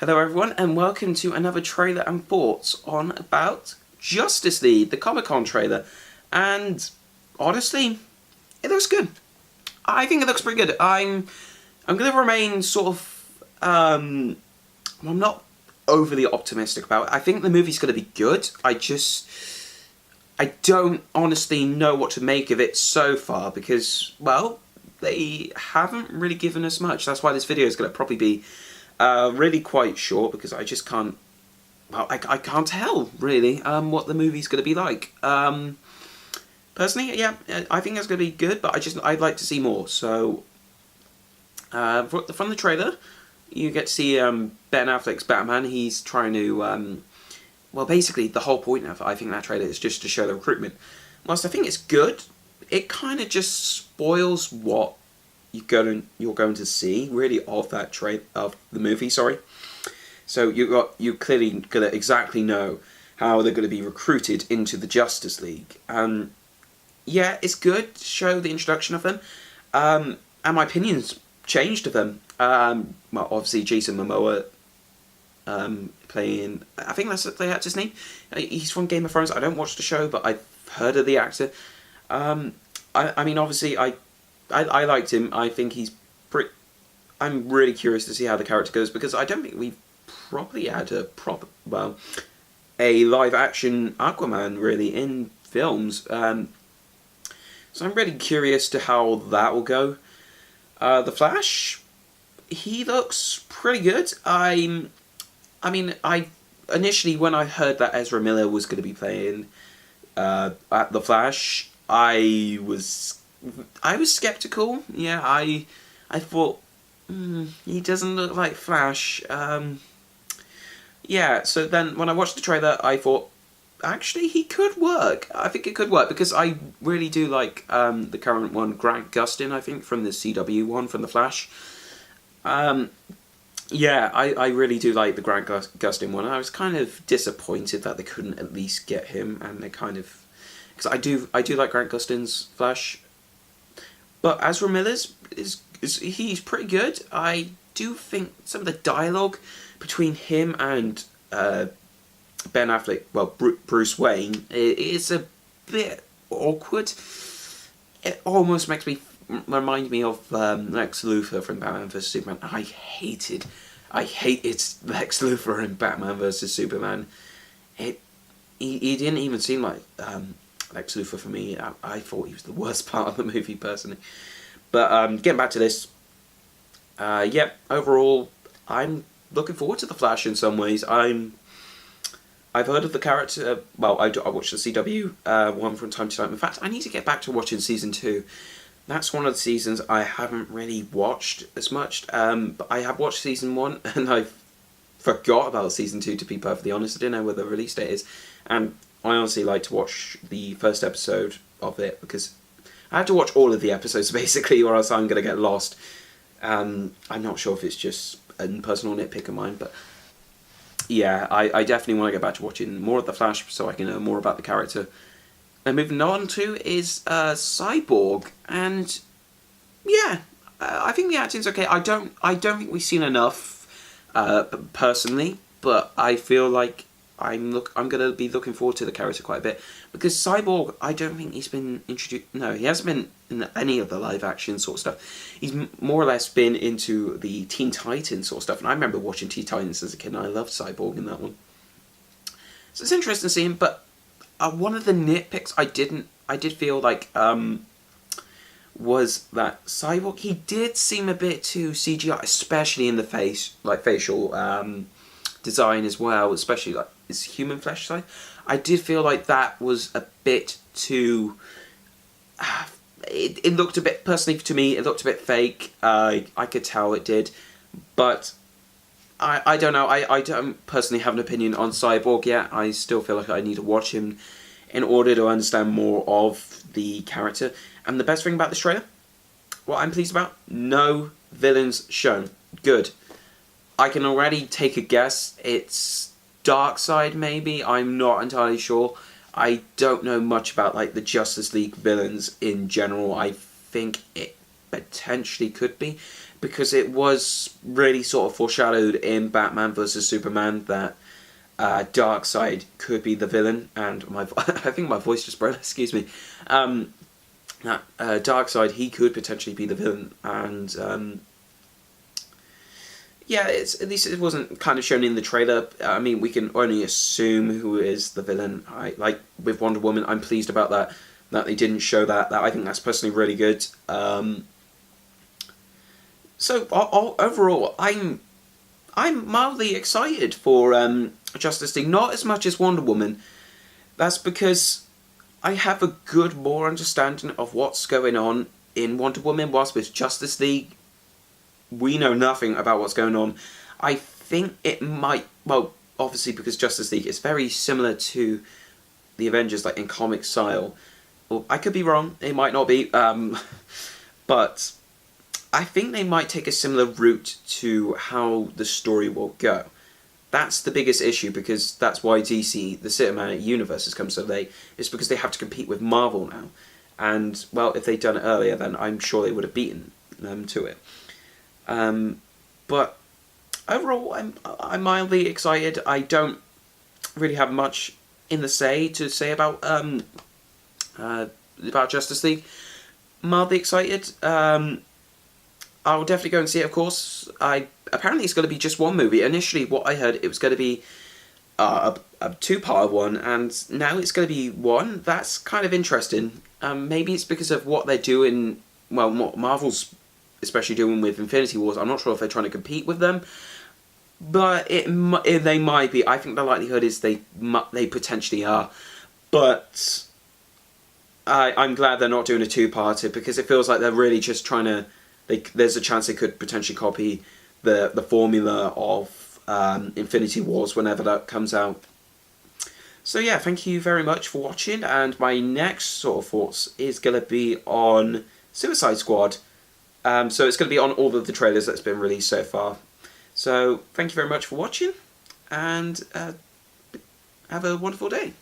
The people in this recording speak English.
Hello everyone and welcome to another trailer and thoughts on about Justice League, the Comic-Con trailer. And honestly, it looks good. I think it looks pretty good. I'm gonna remain sort of I'm not overly optimistic about it. I think the movie's gonna be good. I don't honestly know what to make of it so far because, well, they haven't really given us much. That's why this video is gonna probably be really quite short because I just can't, well, I can't tell, really, what the movie's going to be like. Personally, yeah, I think it's going to be good, but I'd like to see more. So, from the trailer, you get to see Ben Affleck's Batman. He's trying to, well, basically, the whole point of, I think, that trailer is just to show the recruitment. Whilst I think it's good, it kind of just spoils what you're going to see really of the movie. Sorry, so you clearly gonna exactly know how they're going to be recruited into the Justice League. Yeah, it's good to show the introduction of them, and my opinions changed of them. Well, obviously Jason Momoa playing, I think that's the actor's name. He's from Game of Thrones. I don't watch the show, but I've heard of the actor. I mean, obviously, I liked him. I think he's pretty. I'm really curious to see how the character goes because I don't think we've probably had a live action Aquaman really in films. So I'm really curious to how that will go. The Flash, he looks pretty good. I mean, initially when I heard that Ezra Miller was going to be playing at the Flash, I was skeptical. Yeah, I thought he doesn't look like Flash. Yeah, so then when I watched the trailer, I thought actually he could work. I think it could work because I really do like the current one, Grant Gustin. I think from the CW one from the Flash. Yeah, I really do like the Grant Gustin one. I was kind of disappointed that they couldn't at least get him, and they kind of, because I do like Grant Gustin's Flash. But Ezra Miller's he's pretty good. I do think some of the dialogue between him and Ben Affleck, well, Bruce Wayne, is a bit awkward. It almost makes me remind me of Lex Luthor from Batman vs Superman. I hated Lex Luthor in Batman vs Superman. He didn't even seem like Lex Luthor for me. I thought he was the worst part of the movie, personally. But getting back to this, yeah, overall, I'm looking forward to The Flash in some ways. I've heard of the character. Well, I watched the CW one from time to time. In fact, I need to get back to watching season 2. That's one of the seasons I haven't really watched as much. But I have watched season 1, and I forgot about season 2. To be perfectly honest, I didn't know where the release date is, and I honestly like to watch the first episode of it because I have to watch all of the episodes basically, or else I'm going to get lost. I'm not sure if it's just a personal nitpick of mine, but yeah, I definitely want to get back to watching more of The Flash so I can know more about the character. And moving on to is Cyborg, and yeah, I think the acting's okay. I don't think we've seen enough personally, but I feel like I'm going to be looking forward to the character quite a bit because Cyborg, I don't think he's been introduced. No, he hasn't been in any of the live action sort of stuff. He's more or less been into the Teen Titans sort of stuff, and I remember watching Teen Titans as a kid, and I loved Cyborg in that one. So it's interesting to see him, but one of the nitpicks I did feel like was that Cyborg, he did seem a bit too CGI, especially in the face, like facial design as well, especially like his human flesh side. I did feel like that was a bit too. It looked a bit, personally to me, it looked a bit fake. I could tell it did, but I don't know. I don't personally have an opinion on Cyborg yet. I still feel like I need to watch him in order to understand more of the character. And the best thing about this trailer, what I'm pleased about, no villains shown. Good. I can already take a guess. It's Darkseid, maybe. I'm not entirely sure. I don't know much about like the Justice League villains in general. I think it potentially could be, because it was really sort of foreshadowed in Batman vs Superman that Darkseid could be the villain, and I think my voice just broke. Excuse me. Darkseid, he could potentially be the villain, and yeah, at least it wasn't kind of shown in the trailer. I mean, we can only assume who is the villain. Like with Wonder Woman, I'm pleased about that they didn't show that. I think that's personally really good. So overall, I'm mildly excited for Justice League. Not as much as Wonder Woman. That's because I have a more understanding of what's going on in Wonder Woman, whilst with Justice League, we know nothing about what's going on. I think it might, well, obviously because Justice League is very similar to the Avengers, like in comic style. Well, I could be wrong, it might not be, but I think they might take a similar route to how the story will go. That's the biggest issue, because that's why DC, the cinematic universe, has come so late. It's because they have to compete with Marvel now. And, well, if they'd done it earlier, then I'm sure they would have beaten them to it. But overall, I'm mildly excited. I don't really have much to say about Justice League. Mildly excited. I'll definitely go and see it, of course. Apparently it's going to be just one movie. Initially, what I heard, it was going to be a two-part one, and now it's going to be one. That's kind of interesting. Maybe it's because of what they're doing, well, what Marvel's especially doing with Infinity Wars. I'm not sure if they're trying to compete with them, but they might be. I think the likelihood is they potentially are, but I'm glad they're not doing a two-parter, because it feels like they're really just trying to. There's a chance they could potentially copy the formula of Infinity Wars whenever that comes out. So yeah, thank you very much for watching, and my next sort of thoughts is going to be on Suicide Squad. So it's going to be on all of the trailers that's been released so far. So thank you very much for watching, and have a wonderful day.